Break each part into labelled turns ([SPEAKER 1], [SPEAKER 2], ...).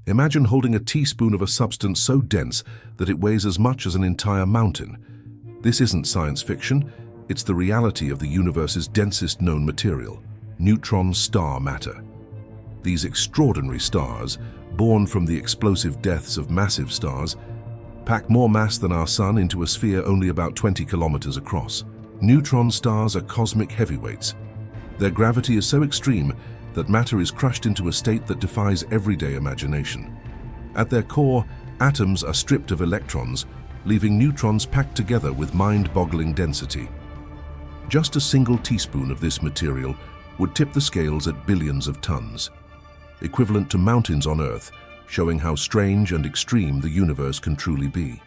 [SPEAKER 1] Imagine holding a teaspoon of a substance so dense that it weighs as much as an entire mountain. This isn't science fiction, it's the reality of the universe's densest known material, neutron star matter. These extraordinary stars, born from the explosive deaths of massive stars, pack more mass than our Sun into a sphere only about 20 kilometers across. Neutron stars are cosmic heavyweights. Their gravity is so extreme that matter is crushed into a state that defies everyday imagination. At their core, atoms are stripped of electrons, leaving neutrons packed together with mind-boggling density. Just a single teaspoon of this material would tip the scales at billions of tons, equivalent to mountains on Earth, showing how strange and extreme the universe can truly be.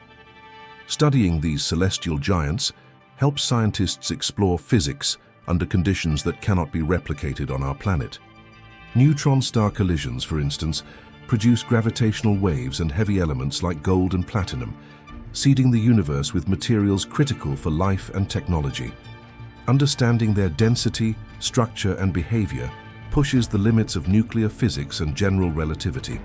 [SPEAKER 1] Studying these celestial giants helps scientists explore physics under conditions that cannot be replicated on our planet. Neutron star collisions, for instance, produce gravitational waves and heavy elements like gold and platinum, seeding the universe with materials critical for life and technology. Understanding their density, structure, and behavior pushes the limits of nuclear physics and general relativity.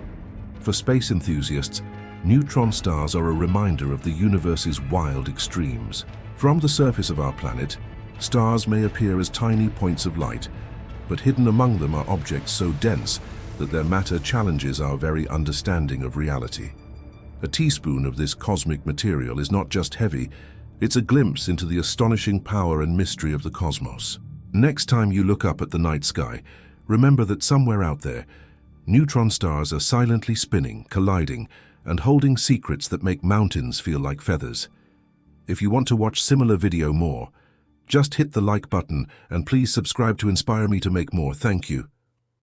[SPEAKER 1] For space enthusiasts, neutron stars are a reminder of the universe's wild extremes. From the surface of our planet, stars may appear as tiny points of light, but hidden among them are objects so dense that their matter challenges our very understanding of reality. A teaspoon of this cosmic material is not just heavy, it's a glimpse into the astonishing power and mystery of the cosmos. Next time you look up at the night sky, remember that somewhere out there, neutron stars are silently spinning, colliding, and holding secrets that make mountains feel like feathers. If you want to watch similar video more, just hit the like button and please subscribe to inspire me to make more. Thank you.